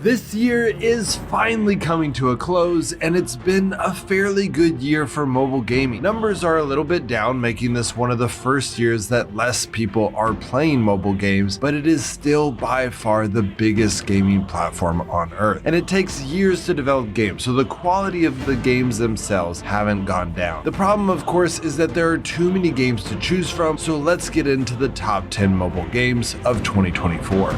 This year is finally coming to a close, and it's been a fairly good year for mobile gaming. Numbers are a little bit down, making this one of the first years that less people are playing mobile games, but it is still by far the biggest gaming platform on earth. And it takes years to develop games, so the quality of the games themselves haven't gone down. The problem, of course, is that there are too many games to choose from, so let's get into the top 10 mobile games of 2024.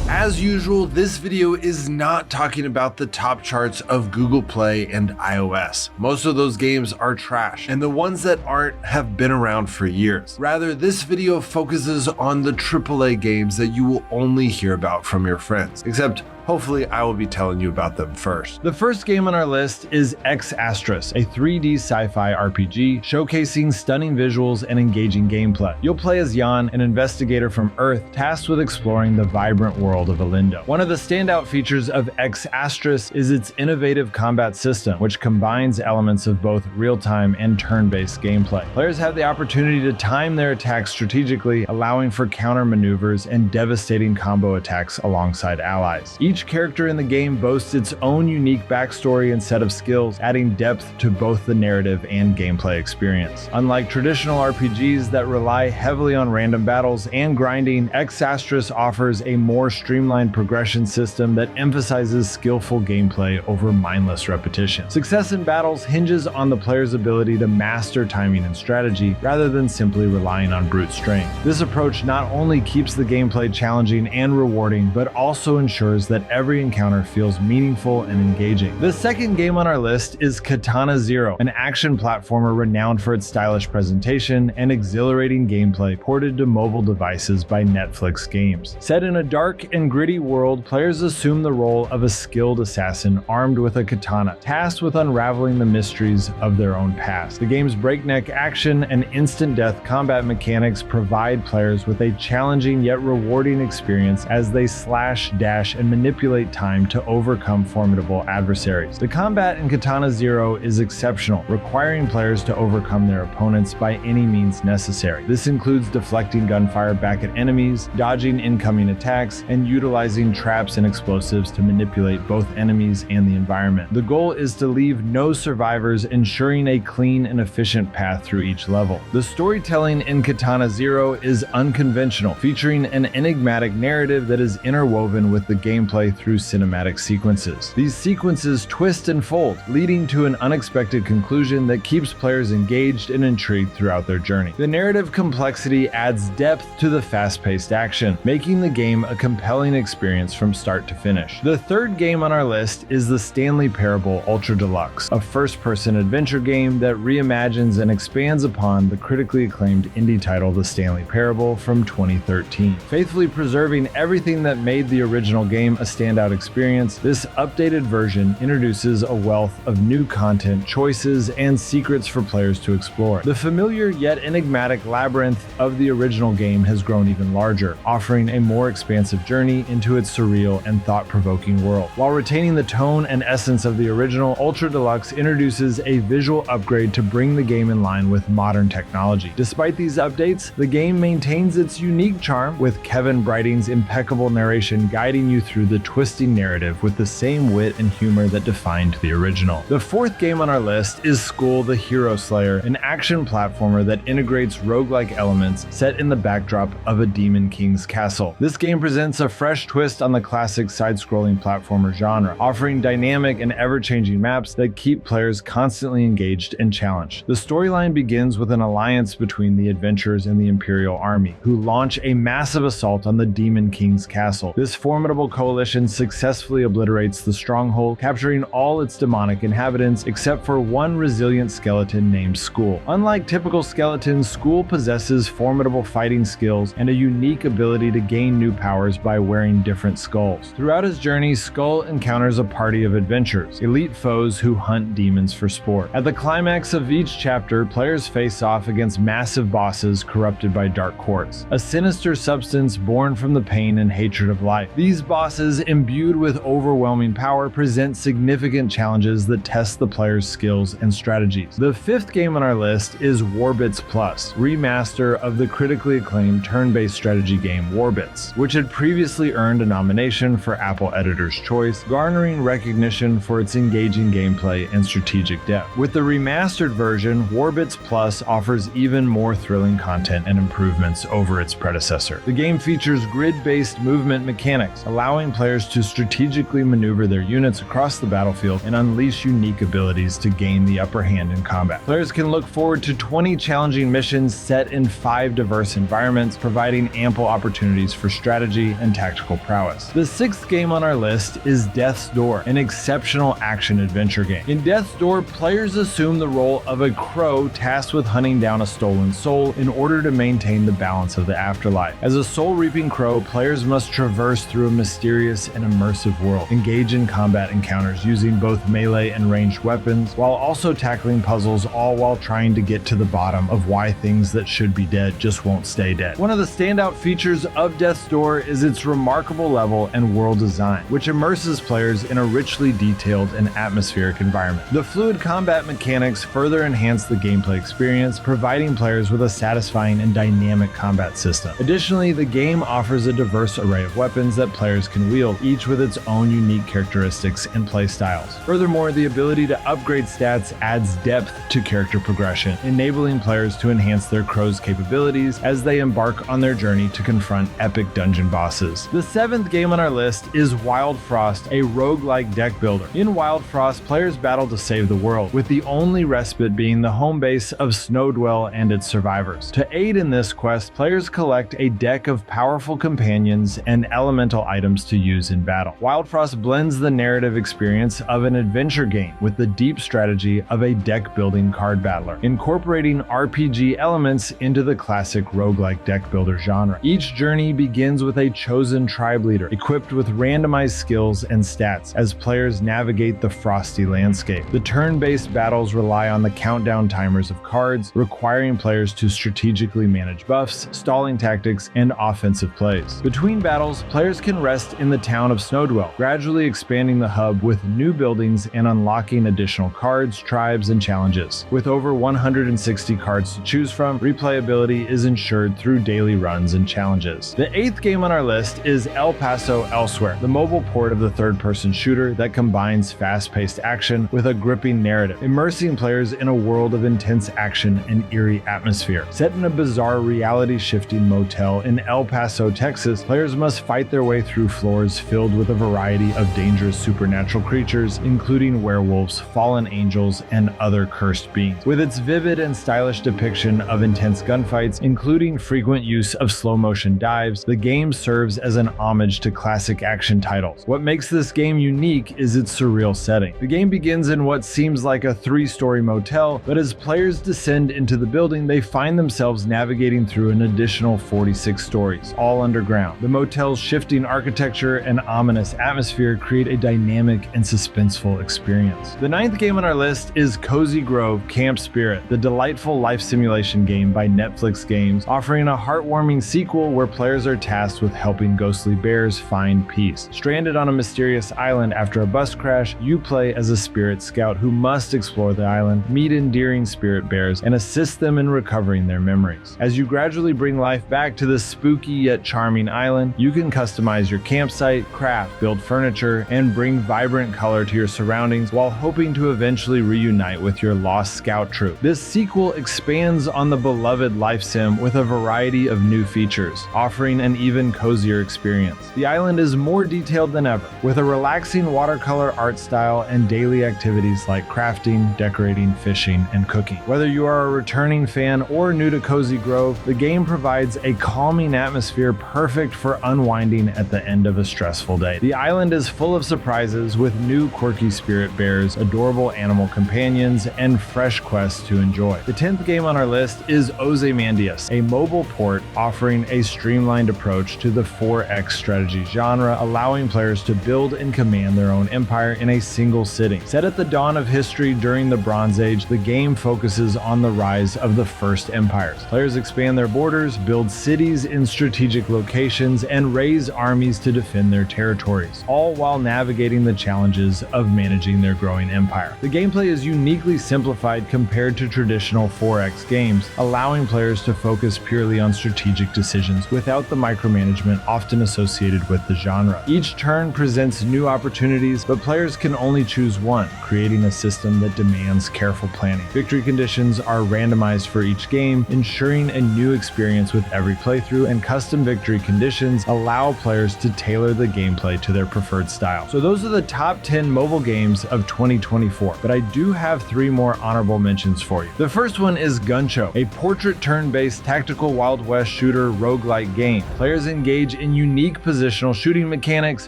As usual, this video is not talking about the top charts of Google Play and iOS. Most of those games are trash, and the ones that aren't have been around for years. Rather, this video focuses on the AAA games that you will only hear about from your friends. Except, hopefully, I will be telling you about them first. The first game on our list is Astris, a 3D sci-fi RPG showcasing stunning visuals and engaging gameplay. You'll play as Jan, an investigator from Earth, tasked with exploring the vibrant world of Elindo. One of the standout features of Astris is its innovative combat system, which combines elements of both real-time and turn-based gameplay. Players have the opportunity to time their attacks strategically, allowing for counter maneuvers and devastating combo attacks alongside allies. Each character in the game boasts its own unique backstory and set of skills, adding depth to both the narrative and gameplay experience. Unlike traditional RPGs that rely heavily on random battles and grinding, Astris offers a more streamlined progression system that emphasizes skillful gameplay over mindless repetition. Success in battles hinges on the player's ability to master timing and strategy, rather than simply relying on brute strength. This approach not only keeps the gameplay challenging and rewarding, but also ensures that every encounter feels meaningful and engaging. The second game on our list is Katana Zero, an action platformer renowned for its stylish presentation and exhilarating gameplay ported to mobile devices by Netflix Games. Set in a dark and gritty world, players assume the role of a skilled assassin armed with a katana, tasked with unraveling the mysteries of their own past. The game's breakneck action and instant death combat mechanics provide players with a challenging yet rewarding experience as they slash, dash, and manipulate time to overcome formidable adversaries. The combat in Katana Zero is exceptional, requiring players to overcome their opponents by any means necessary. This includes deflecting gunfire back at enemies, dodging incoming attacks, and utilizing traps and explosives to manipulate both enemies and the environment. The goal is to leave no survivors, ensuring a clean and efficient path through each level. The storytelling in Katana Zero is unconventional, featuring an enigmatic narrative that is interwoven with the gameplay through cinematic sequences. These sequences twist and fold, leading to an unexpected conclusion that keeps players engaged and intrigued throughout their journey. The narrative complexity adds depth to the fast-paced action, making the game a compelling experience from start to finish. The third game on our list is the Stanley Parable Ultra Deluxe, a first-person adventure game that reimagines and expands upon the critically acclaimed indie title The Stanley Parable from 2013. Faithfully preserving everything that made the original game a standout experience, this updated version introduces a wealth of new content, choices, and secrets for players to explore. The familiar yet enigmatic labyrinth of the original game has grown even larger, offering a more expansive journey into its surreal and thought-provoking world. While retaining the tone and essence of the original, Ultra Deluxe introduces a visual upgrade to bring the game in line with modern technology. Despite these updates, the game maintains its unique charm, with Kevin Brighting's impeccable narration guiding you through the twisting narrative with the same wit and humor that defined the original. The fourth game on our list is Skul the Hero Slayer, an action platformer that integrates roguelike elements set in the backdrop of a demon king's castle. This game presents a fresh twist on the classic side-scrolling platformer genre, offering dynamic and ever-changing maps that keep players constantly engaged and challenged. The storyline begins with an alliance between the adventurers and the Imperial Army, who launch a massive assault on the demon king's castle. This formidable coalition successfully obliterates the stronghold, capturing all its demonic inhabitants except for one resilient skeleton named Skul. Unlike typical skeletons, Skul possesses formidable fighting skills and a unique ability to gain new powers by wearing different skulls. Throughout his journey, Skul encounters a party of adventurers, elite foes who hunt demons for sport. At the climax of each chapter, players face off against massive bosses corrupted by dark quartz, a sinister substance born from the pain and hatred of life. These bosses forces imbued with overwhelming power present significant challenges that test the player's skills and strategies. The fifth game on our list is Warbits Plus, remaster of the critically acclaimed turn-based strategy game Warbits, which had previously earned a nomination for Apple Editor's Choice, garnering recognition for its engaging gameplay and strategic depth. With the remastered version, Warbits Plus offers even more thrilling content and improvements over its predecessor. The game features grid-based movement mechanics, allowing players to strategically maneuver their units across the battlefield and unleash unique abilities to gain the upper hand in combat. Players can look forward to 20 challenging missions set in 5 diverse environments, providing ample opportunities for strategy and tactical prowess. The sixth game on our list is Death's Door, an exceptional action-adventure game. In Death's Door, players assume the role of a crow tasked with hunting down a stolen soul in order to maintain the balance of the afterlife. As a soul-reaping crow, players must traverse through a mysterious and immersive world, engage in combat encounters using both melee and ranged weapons, while also tackling puzzles, all while trying to get to the bottom of why things that should be dead just won't stay dead. One of the standout features of Death's Door is its remarkable level and world design, which immerses players in a richly detailed and atmospheric environment. The fluid combat mechanics further enhance the gameplay experience, providing players with a satisfying and dynamic combat system. Additionally, the game offers a diverse array of weapons that players can wield, each with its own unique characteristics and play styles. Furthermore, the ability to upgrade stats adds depth to character progression, enabling players to enhance their crow's capabilities as they embark on their journey to confront epic dungeon bosses. The seventh game on our list is Wildfrost, a roguelike deck builder. In Wildfrost, players battle to save the world, with the only respite being the home base of Snowdwell and its survivors. To aid in this quest, players collect a deck of powerful companions and elemental items to use in battle. Wildfrost blends the narrative experience of an adventure game with the deep strategy of a deck-building card battler, incorporating RPG elements into the classic roguelike deck builder genre. Each journey begins with a chosen tribe leader, equipped with randomized skills and stats as players navigate the frosty landscape. The turn-based battles rely on the countdown timers of cards, requiring players to strategically manage buffs, stalling tactics, and offensive plays. Between battles, players can rest in the town of Snowdwell, gradually expanding the hub with new buildings and unlocking additional cards, tribes, and challenges. With over 160 cards to choose from, replayability is ensured through daily runs and challenges. The eighth game on our list is El Paso Elsewhere, the mobile port of the third-person shooter that combines fast-paced action with a gripping narrative, immersing players in a world of intense action and eerie atmosphere. Set in a bizarre reality-shifting motel in El Paso, Texas, players must fight their way through floors filled with a variety of dangerous supernatural creatures, including werewolves, fallen angels, and other cursed beings. With its vivid and stylish depiction of intense gunfights, including frequent use of slow-motion dives, the game serves as an homage to classic action titles. What makes this game unique is its surreal setting. The game begins in what seems like a 3-story motel, but as players descend into the building, they find themselves navigating through an additional 46 stories, all underground. The motel's shifting architecture and ominous atmosphere create a dynamic and suspenseful experience. The ninth game on our list is Cozy Grove Camp Spirit, the delightful life simulation game by Netflix Games, offering a heartwarming sequel where players are tasked with helping ghostly bears find peace. Stranded on a mysterious island after a bus crash, you play as a spirit scout who must explore the island, meet endearing spirit bears, and assist them in recovering their memories. As you gradually bring life back to this spooky yet charming island, you can customize your campsite, craft, build furniture, and bring vibrant color to your surroundings while hoping to eventually reunite with your lost scout troop. This sequel expands on the beloved life sim with a variety of new features, offering an even cozier experience. The island is more detailed than ever, with a relaxing watercolor art style and daily activities like crafting, decorating, fishing, and cooking. Whether you are a returning fan or new to Cozy Grove, the game provides a calming atmosphere perfect for unwinding at the end of a stressful day. The island is full of surprises with new quirky spirit bears, adorable animal companions, and fresh quests to enjoy. The 10th game on our list is Ozymandias, a mobile port offering a streamlined approach to the 4X strategy genre, allowing players to build and command their own empire in a single sitting. Set at the dawn of history during the Bronze Age, the game focuses on the rise of the first empires. Players expand their borders, build cities in strategic locations, and raise armies to defend defend their territories, all while navigating the challenges of managing their growing empire. The gameplay is uniquely simplified compared to traditional 4X games, allowing players to focus purely on strategic decisions without the micromanagement often associated with the genre. Each turn presents new opportunities, but players can only choose one, creating a system that demands careful planning. Victory conditions are randomized for each game, ensuring a new experience with every playthrough, and custom victory conditions allow players to tailor the gameplay to their preferred style. So those are the top 10 mobile games of 2024, but I do have 3 more honorable mentions for you. The first one is Guncho, a portrait turn-based tactical Wild West shooter roguelike game. Players engage in unique positional shooting mechanics,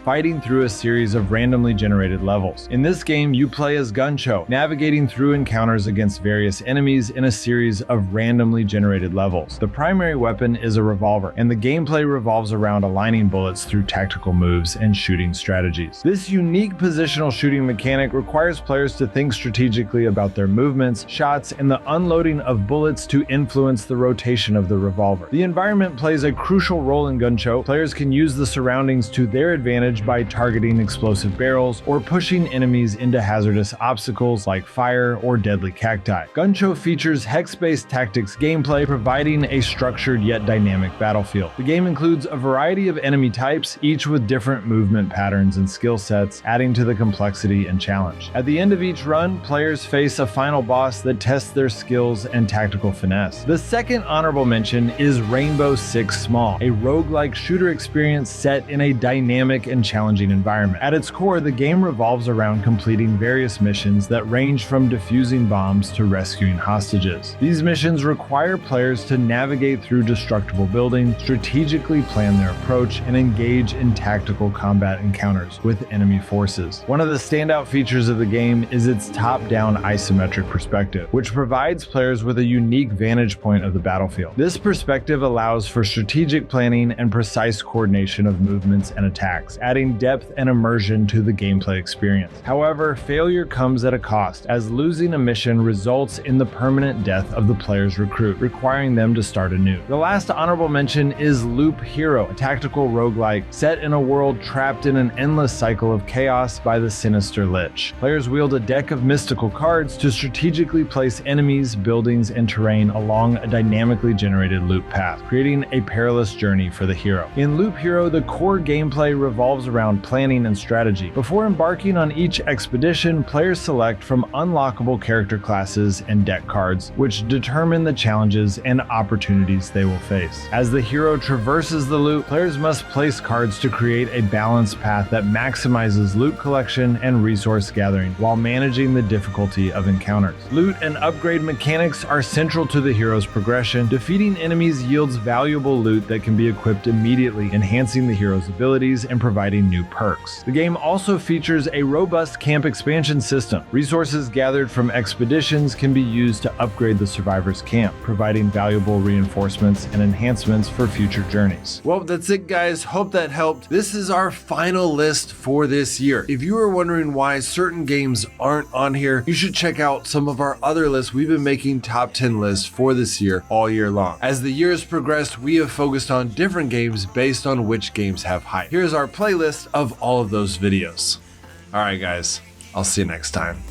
fighting through a series of randomly generated levels. In this game, you play as Guncho, navigating through encounters against various enemies in a series of randomly generated levels. The primary weapon is a revolver, and the gameplay revolves around aligning bullets through tactical moves and shooting strategies. This unique positional shooting mechanic requires players to think strategically about their movements, shots, and the unloading of bullets to influence the rotation of the revolver. The environment plays a crucial role in Guncho. Players can use the surroundings to their advantage by targeting explosive barrels or pushing enemies into hazardous obstacles like fire or deadly cacti. Guncho features hex-based tactics gameplay, providing a structured yet dynamic battlefield. The game includes a variety of enemy types, each with different movement patterns and skill sets, adding to the complexity and challenge. At the end of each run, players face a final boss that tests their skills and tactical finesse. The second honorable mention is Rainbow Six Smol, a roguelike shooter experience set in a dynamic and challenging environment. At its core, the game revolves around completing various missions that range from defusing bombs to rescuing hostages. These missions require players to navigate through destructible buildings, strategically plan their approach, and engage in tactical combat encounters with enemy forces. One of the standout features of the game is its top-down isometric perspective, which provides players with a unique vantage point of the battlefield. This perspective allows for strategic planning and precise coordination of movements and attacks, adding depth and immersion to the gameplay experience. However, failure comes at a cost, as losing a mission results in the permanent death of the player's recruit, requiring them to start anew. The last honorable mention is Loop Hero, a tactical roguelike set in a world trapped in an endless cycle of chaos by the sinister Lich. Players wield a deck of mystical cards to strategically place enemies, buildings, and terrain along a dynamically generated loop path, creating a perilous journey for the hero. In Loop Hero, the core gameplay revolves around planning and strategy. Before embarking on each expedition, players select from unlockable character classes and deck cards, which determine the challenges and opportunities they will face. As the hero traverses the loop, players must place cards to create a balanced path that maximizes loot collection and resource gathering while managing the difficulty of encounters. Loot and upgrade mechanics are central to the hero's progression. Defeating enemies yields valuable loot that can be equipped immediately, enhancing the hero's abilities and providing new perks. The game also features a robust camp expansion system. Resources gathered from expeditions can be used to upgrade the survivor's camp, providing valuable reinforcements and enhancements for future journeys. Well, that's it, guys. Hope that helped. This is our final list for this year. If you are wondering why certain games aren't on here, you should check out some of our other lists. We've been making top 10 lists for this year all year long. As the year has progressed, we have focused on different games based on which games have hype. Here's our playlist of all of those videos. All right, guys, I'll see you next time.